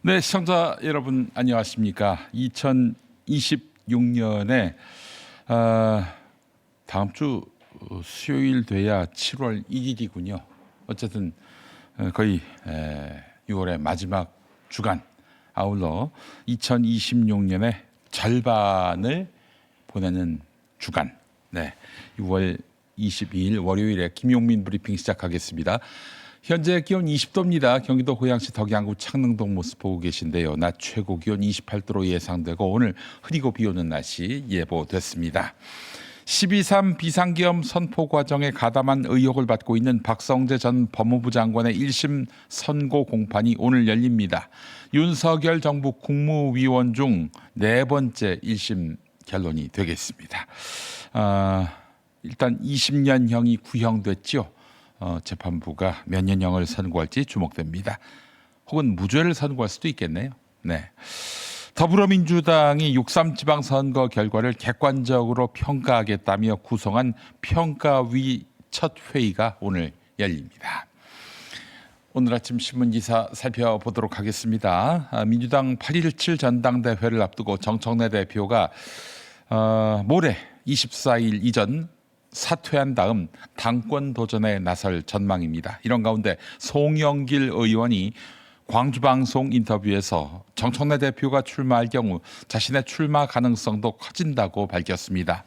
네, 시청자 여러분 안녕하십니까? 2026년에 다음 주 수요일 돼야 7월 1일이군요. 어쨌든 거의 6월의 마지막 주간 아울러 2026년의 절반을 보내는 주간. 네, 6월 22일 월요일에 김용민 브리핑 시작하겠습니다. 현재 기온 20도입니다. 경기도 고양시 덕양구 창릉동 모습 보고 계신데요. 낮 최고 기온 28도로 예상되고 오늘 흐리고 비 오는 날씨 예보됐습니다. 12.3 비상계엄 선포 과정에 가담한 의혹을 받고 있는 박성재 전 법무부 장관의 1심 선고 공판이 오늘 열립니다. 윤석열 정부 국무위원 중 네 번째 1심 결론이 되겠습니다. 일단 20년형이 구형됐죠. 재판부가 몇 년형을 선고할지 주목됩니다. 혹은 무죄를 선고할 수도 있겠네요. 네. 더불어민주당이 6.3 지방선거 결과를 객관적으로 평가하겠다며 구성한 평가위 첫 회의가 오늘 열립니다. 오늘 아침 신문기사 살펴보도록 하겠습니다. 민주당 8.17 전당대회를 앞두고 정청래 대표가 모레 24일 이전 사퇴한 다음 당권 도전에 나설 전망입니다. 이런 가운데 송영길 의원이 광주방송 인터뷰에서 정청래 대표가 출마할 경우 자신의 출마 가능성도 커진다고 밝혔습니다.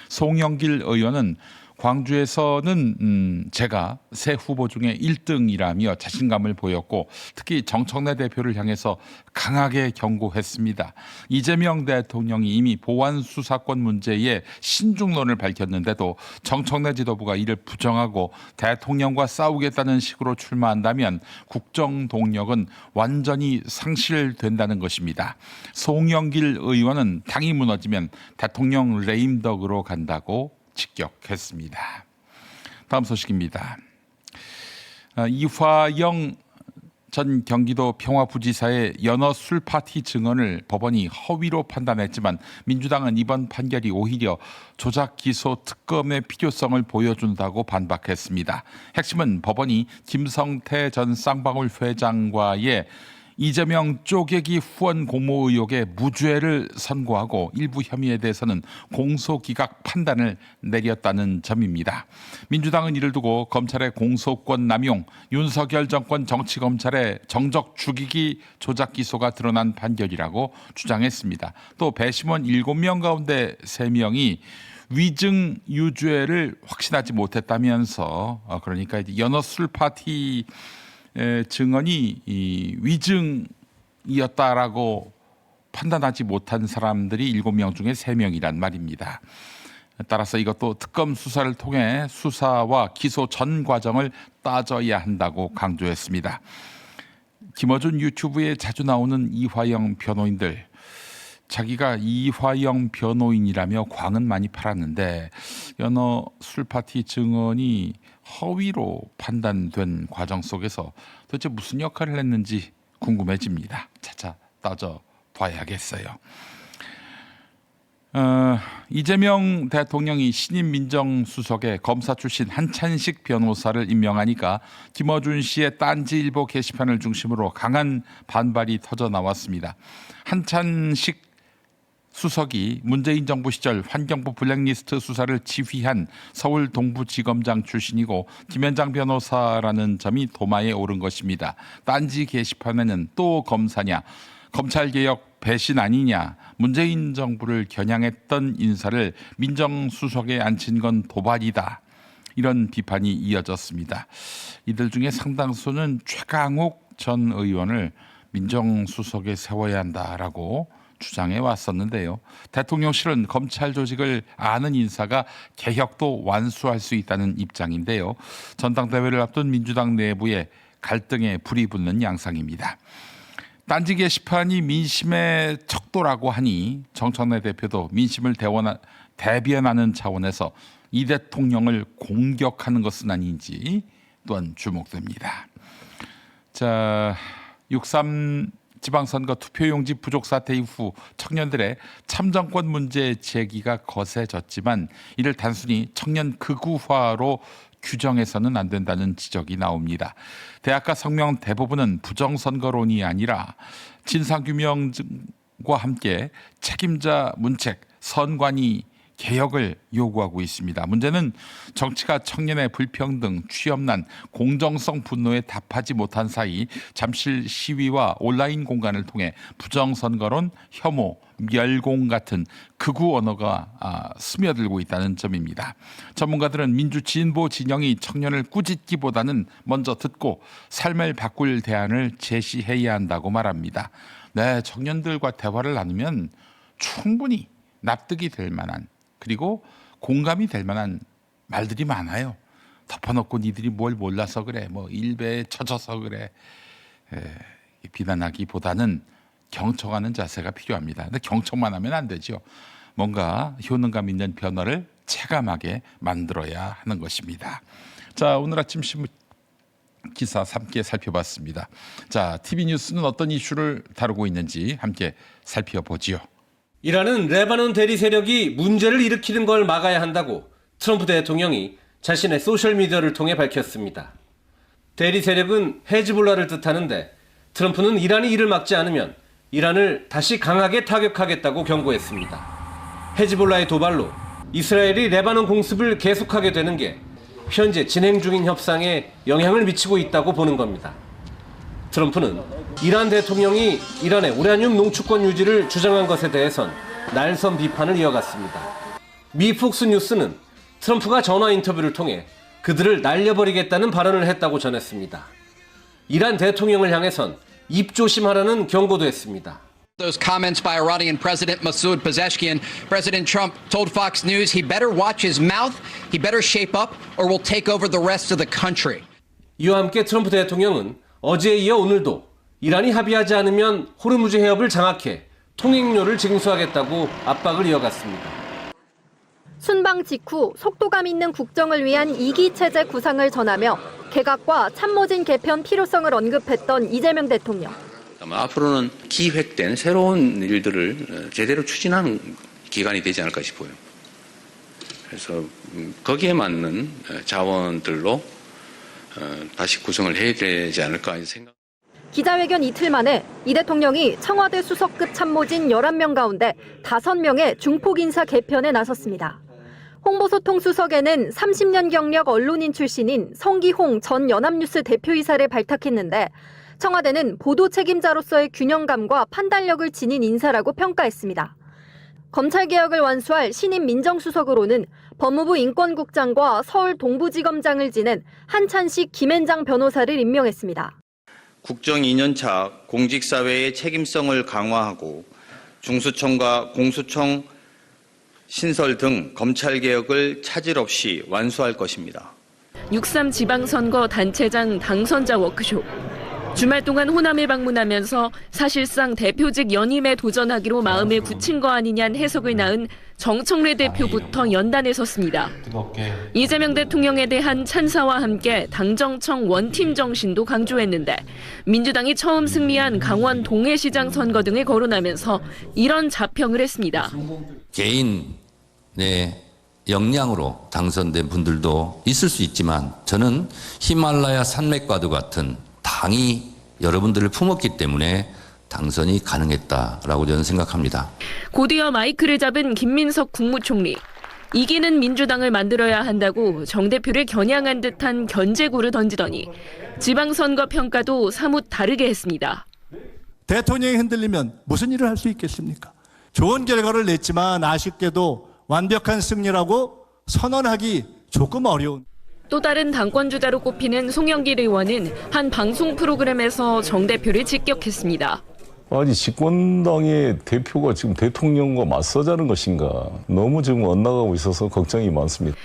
송영길 의원은 광주에서는 제가 새 후보 중에 1등이라며 자신감을 보였고 특히 정청래 대표를 향해서 강하게 경고했습니다. 이재명 대통령이 이미 보안 수사권 문제에 신중론을 밝혔는데도 정청래 지도부가 이를 부정하고 대통령과 싸우겠다는 식으로 출마한다면 국정 동력은 완전히 상실된다는 것입니다. 송영길 의원은 당이 무너지면 대통령 레임덕으로 간다고 직격했습니다. 다음 소식입니다. 이화영 전 경기도 평화부지사의 연어 술 파티 증언을 법원이 허위로 판단했지만 민주당은 이번 판결이 오히려 조작 기소 특검의 필요성을 보여준다고 반박했습니다. 핵심은 법원이 김성태 전 쌍방울 회장과의 이재명 쪼개기 후원 공모 의혹의 무죄를 선고하고 일부 혐의에 대해서는 공소기각 판단을 내렸다는 점입니다. 민주당은 이를 두고 검찰의 공소권 남용, 윤석열 정권 정치검찰의 정적 죽이기 조작 기소가 드러난 판결이라고 주장했습니다. 또 배심원 7명 가운데 3명이 위증 유죄를 확신하지 못했다면서 그러니까 이제 연어 술 파티 증언이 위증이었다라고 판단하지 못한 사람들이 7명 중에 3명이란 말입니다. 따라서 이것도 특검 수사를 통해 수사와 기소 전 과정을 따져야 한다고 강조했습니다. 김어준 유튜브에 자주 나오는 이화영 변호인들, 자기가 이화영 변호인이라며 광은 많이 팔았는데 연어 술파티 증언이 허위로 판단된 과정 속에서 도대체 무슨 역할을 했는지 궁금해집니다. 차차 따져봐야겠어요. 이재명 대통령이 신임 민정수석에 검사 출신 한찬식 변호사를 임명하니까 김어준 씨의 딴지일보 게시판을 중심으로 강한 반발이 터져 나왔습니다. 한찬식 수석이 문재인 정부 시절 환경부 블랙리스트 수사를 지휘한 서울 동부지검장 출신이고 김현장 변호사라는 점이 도마에 오른 것입니다. 딴지 게시판에는 또 검사냐, 검찰개혁 배신 아니냐, 문재인 정부를 겨냥했던 인사를 민정수석에 앉힌 건 도발이다. 이런 비판이 이어졌습니다. 이들 중에 상당수는 최강욱 전 의원을 민정수석에 세워야 한다라고 주장해 왔었는데요. 대통령실은 검찰 조직을 아는 인사가 개혁도 완수할 수 있다는 입장인데요. 전당대회를 앞둔 민주당 내부에 갈등에 불이 붙는 양상입니다. 딴지 게시판이 민심의 척도라고 하니 정청래 대표도 민심을 대변하는 차원에서 이 대통령을 공격하는 것은 아닌지 또한 주목됩니다. 자, 6.3 지방선거 투표용지 부족 사태 이후 청년들의 참정권 문제 제기가 거세졌지만 이를 단순히 청년 극우화로 규정해서는 안 된다는 지적이 나옵니다. 대학가 성명 대부분은 부정선거론이 아니라 진상규명과 함께 책임자 문책, 선관위 개혁을 요구하고 있습니다. 문제는 정치가 청년의 불평등, 취업난, 공정성 분노에 답하지 못한 사이 잠실 시위와 온라인 공간을 통해 부정선거론, 혐오, 멸공 같은 극우 언어가 스며들고 있다는 점입니다. 전문가들은 민주진보 진영이 청년을 꾸짖기보다는 먼저 듣고 삶을 바꿀 대안을 제시해야 한다고 말합니다. 네, 청년들과 대화를 나누면 충분히 납득이 될 만한 그리고 공감이 될 만한 말들이 많아요. 덮어놓고 니들이 뭘 몰라서 그래. 뭐 일배에 처져서 그래. 비난하기보다는 경청하는 자세가 필요합니다. 근데 경청만 하면 안 되죠. 뭔가 효능감 있는 변화를 체감하게 만들어야 하는 것입니다. 자, 오늘 아침 신문 기사 함께 살펴봤습니다. 자, TV 뉴스는 어떤 이슈를 다루고 있는지 함께 살펴보지요. 이란은 레바논 대리 세력이 문제를 일으키는 걸 막아야 한다고 트럼프 대통령이 자신의 소셜미디어를 통해 밝혔습니다. 대리 세력은 헤즈볼라를 뜻하는데 트럼프는 이란이 이를 막지 않으면 이란을 다시 강하게 타격하겠다고 경고했습니다. 헤즈볼라의 도발로 이스라엘이 레바논 공습을 계속하게 되는 게 현재 진행 중인 협상에 영향을 미치고 있다고 보는 겁니다. 트럼프는 이란 대통령이 이란의 우라늄 농축권 유지를 주장한 것에 대해선 날선 비판을 이어갔습니다. 미 폭스뉴스는 트럼프가 전화 인터뷰를 통해 그들을 날려버리겠다는 발언을 했다고 전했습니다. 이란 대통령을 향해선 입조심하라는 경고도 했습니다. Those comments by Iranian President Masoud Pezeshkian, President Trump told Fox News he better watch his mouth, he better shape up, or we'll take over the rest of the country. 이와 함께 트럼프 대통령은 어제에 이어 오늘도 이란이 합의하지 않으면 호르무즈 해협을 장악해 통행료를 징수하겠다고 압박을 이어갔습니다. 순방 직후 속도감 있는 국정을 위한 2기 체제 구상을 전하며 개각과 참모진 개편 필요성을 언급했던 이재명 대통령. 앞으로는 기획된 새로운 일들을 제대로 추진하는 기간이 되지 않을까 싶어요. 그래서 거기에 맞는 자원들로 다시 구성을 해야 되지 않을까 생각. 기자회견 이틀 만에 이 대통령이 청와대 수석급 참모진 11명 가운데 5명의 중폭 인사 개편에 나섰습니다. 홍보소통 수석에는 30년 경력 언론인 출신인 성기홍 전 연합뉴스 대표이사를 발탁했는데 청와대는 보도 책임자로서의 균형감과 판단력을 지닌 인사라고 평가했습니다. 검찰개혁을 완수할 신임 민정수석으로는 법무부 인권국장과 서울 동부지검장을 지낸 한찬식 김앤장 변호사를 임명했습니다. 국정 2년차 공직사회의 책임성을 강화하고 중수청과 공수청 신설 등 검찰개혁을 차질 없이 완수할 것입니다. 6.3 지방선거 단체장 당선자 워크숍. 주말 동안 호남을 방문하면서 사실상 대표직 연임에 도전하기로 마음을 굳힌 거 아니냐는 해석을 낳은 정청래 대표부터 연단에 섰습니다. 이재명 대통령에 대한 찬사와 함께 당정청 원팀 정신도 강조했는데 민주당이 처음 승리한 강원 동해시장 선거 등을 거론하면서 이런 자평을 했습니다. 개인의 역량으로 당선된 분들도 있을 수 있지만 저는 히말라야 산맥과도 같은 당이 여러분들을 품었기 때문에 당선이 가능했다라고 저는 생각합니다. 곧이어 마이크를 잡은 김민석 국무총리. 이기는 민주당을 만들어야 한다고 정 대표를 겨냥한 듯한 견제구를 던지더니 지방선거 평가도 사뭇 다르게 했습니다. 대통령이 흔들리면 무슨 일을 할 수 있겠습니까? 좋은 결과를 냈지만 아쉽게도 완벽한 승리라고 선언하기 조금 어려운. 또 다른 당권주자로 꼽히는 송영길 의원은 한 방송 프로그램에서 정 대표를 직격했습니다. 아니 집권당의 대표가 지금 대통령과 맞서자는 것인가 너무 지금 엇나가고 있어서 걱정이 많습니다.